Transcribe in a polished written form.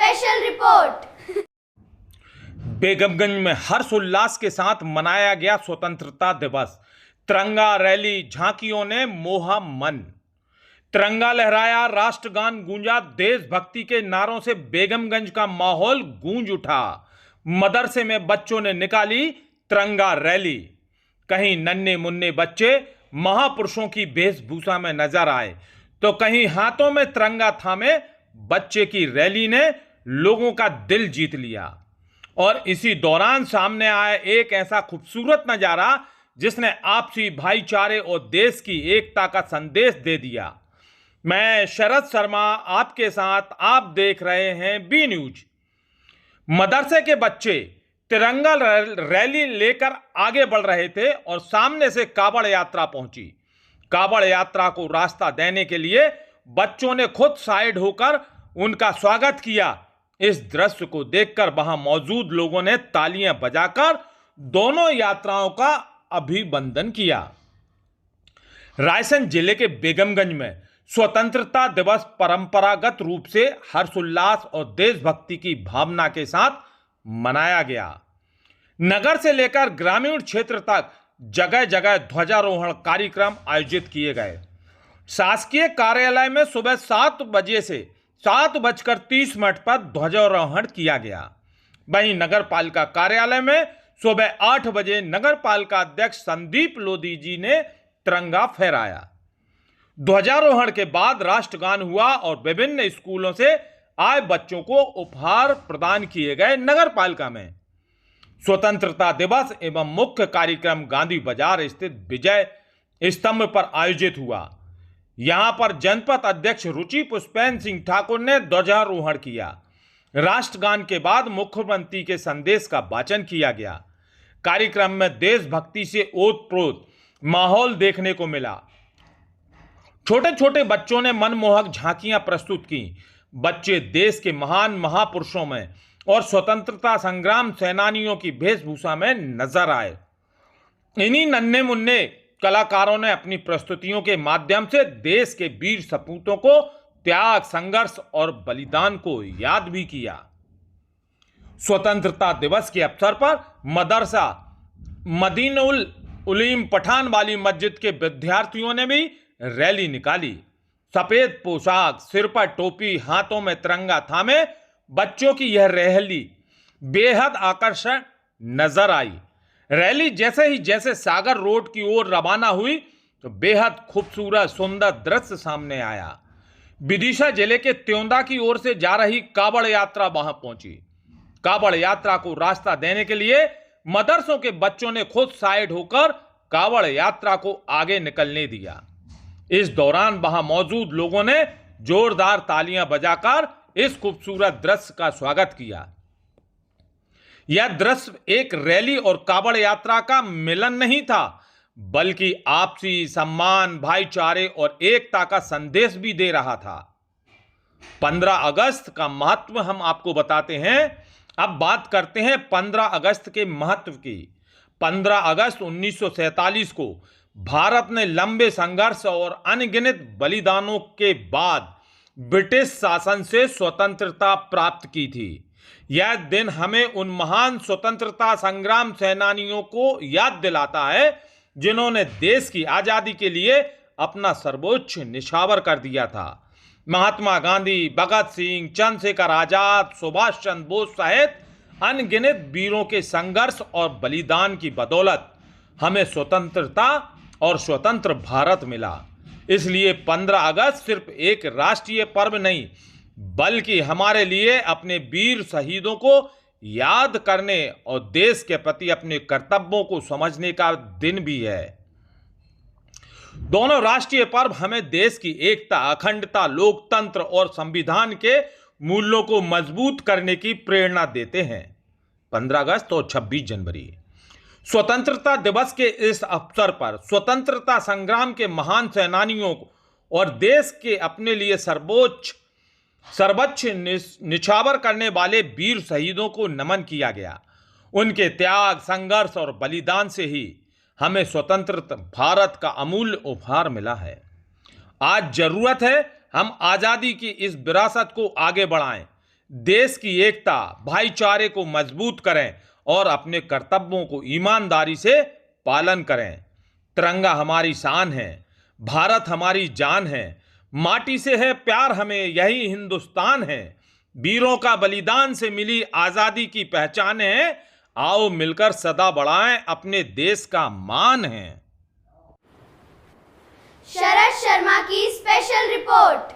Special report. Begumganj में हर्षोल्लास के साथ मनाया गया स्वतंत्रता दिवस। तिरंगा रैली, झांकियों ने मोहा मन। तिरंगा लहराया, राष्ट्रगान गूंजा, देशभक्ति के नारों से बेगमगंज का माहौल गूंज उठा। मदरसे में बच्चों ने निकाली तिरंगा रैली। कहीं नन्हे मुन्ने बच्चे महापुरुषों की वेशभूषा में नजर आए, तो कहीं हाथों में तिरंगा थामे बच्चे की रैली ने लोगों का दिल जीत लिया। और इसी दौरान सामने आया एक ऐसा खूबसूरत नजारा जिसने आपसी भाईचारे और देश की एकता का संदेश दे दिया। मैं शरद शर्मा आपके साथ, आप देख रहे हैं बी न्यूज। मदरसे के बच्चे तिरंगा रैली लेकर आगे बढ़ रहे थे और सामने से कावड़ यात्रा पहुंची। कावड़ यात्रा को रास्ता देने के लिए बच्चों ने खुद साइड होकर उनका स्वागत किया। इस दृश्य को देखकर वहां मौजूद लोगों ने तालियां बजाकर दोनों यात्राओं का अभिनंदन किया। रायसेन जिले के बेगमगंज में स्वतंत्रता दिवस परंपरागत रूप से हर्षोल्लास और देशभक्ति की भावना के साथ मनाया गया। नगर से लेकर ग्रामीण क्षेत्र तक जगह जगह ध्वजारोहण कार्यक्रम आयोजित किए गए। शासकीय कार्यालय में सुबह 7 बजे से 7:30 पर ध्वजारोहण किया गया। वहीं नगर पालिका कार्यालय में सुबह 8 बजे नगर पालिका अध्यक्ष संदीप लोधी जी ने तिरंगा फहराया। ध्वजारोहण के बाद राष्ट्रगान हुआ और विभिन्न स्कूलों से आए बच्चों को उपहार प्रदान किए गए। नगर पालिका में स्वतंत्रता दिवस एवं मुख्य कार्यक्रम गांधी बाजार स्थित विजय स्तंभ पर आयोजित हुआ। यहां पर जनपद अध्यक्ष रुचि पुष्पेन सिंह ठाकुर ने ध्वजारोहण किया। राष्ट्रगान के बाद मुख्यमंत्री के संदेश का वाचन किया गया। कार्यक्रम में देशभक्ति से ओतप्रोत माहौल देखने को मिला। छोटे छोटे बच्चों ने मनमोहक झांकियां प्रस्तुत की। बच्चे देश के महान महापुरुषों में और स्वतंत्रता संग्राम सेनानियों की वेशभूषा में नजर आए। इन्हीं नन्हे मुन्ने कलाकारों ने अपनी प्रस्तुतियों के माध्यम से देश के वीर सपूतों को त्याग, संघर्ष और बलिदान को याद भी किया। स्वतंत्रता दिवस के अवसर पर मदरसा मदीनुल उलीम पठान वाली मस्जिद के विद्यार्थियों ने भी रैली निकाली। सफेद पोशाक, सिर पर टोपी, हाथों में तिरंगा थामे बच्चों की यह रैली बेहद आकर्षक नजर आई। रैली जैसे सागर रोड की ओर रवाना हुई तो बेहद खूबसूरत सुंदर दृश्य सामने आया। विदिशा जिले के त्योंदा की ओर से जा रही कावड़ यात्रा वहां पहुंची। कावड़ यात्रा को रास्ता देने के लिए मदरसों के बच्चों ने खुद साइड होकर कावड़ यात्रा को आगे निकलने दिया। इस दौरान वहां मौजूद लोगों ने जोरदार तालियां बजाकर इस खूबसूरत दृश्य का स्वागत किया। यह दृश्य एक रैली और कावड़ यात्रा का मिलन नहीं था, बल्कि आपसी सम्मान, भाईचारे और एकता का संदेश भी दे रहा था। 15 अगस्त का महत्व हम आपको बताते हैं। अब बात करते हैं 15 अगस्त के महत्व की। 15 अगस्त 1947 को भारत ने लंबे संघर्ष और अनगिनत बलिदानों के बाद ब्रिटिश शासन से स्वतंत्रता प्राप्त की थी। यह दिन हमें उन महान स्वतंत्रता संग्राम सेनानियों को याद दिलाता है जिन्होंने देश की आजादी के लिए अपना सर्वोच्च निछावर कर दिया था। महात्मा गांधी, भगत सिंह, चंद्रशेखर आजाद, सुभाष चंद्र बोस सहित अनगिनत वीरों के संघर्ष और बलिदान की बदौलत हमें स्वतंत्रता और स्वतंत्र भारत मिला। इसलिए 15 अगस्त सिर्फ एक राष्ट्रीय पर्व नहीं, बल्कि हमारे लिए अपने वीर शहीदों को याद करने और देश के प्रति अपने कर्तव्यों को समझने का दिन भी है। दोनों राष्ट्रीय पर्व हमें देश की एकता, अखंडता, लोकतंत्र और संविधान के मूल्यों को मजबूत करने की प्रेरणा देते हैं। 15 अगस्त और 26 जनवरी स्वतंत्रता दिवस के इस अवसर पर स्वतंत्रता संग्राम के महान सेनानियों को और देश के अपने लिए सर्वोच्च निछावर करने वाले वीर शहीदों को नमन किया गया। उनके त्याग, संघर्ष और बलिदान से ही हमें स्वतंत्र भारत का अमूल्य उपहार मिला है। आज जरूरत है हम आजादी की इस विरासत को आगे बढ़ाएं, देश की एकता, भाईचारे को मजबूत करें और अपने कर्तव्यों को ईमानदारी से पालन करें। तिरंगा हमारी शान है, भारत हमारी जान है, माटी से है प्यार हमें, यही हिंदुस्तान है। वीरों का बलिदान से मिली आजादी की पहचान है, आओ मिलकर सदा बढ़ाएं अपने देश का मान है। शरद शर्मा की स्पेशल रिपोर्ट।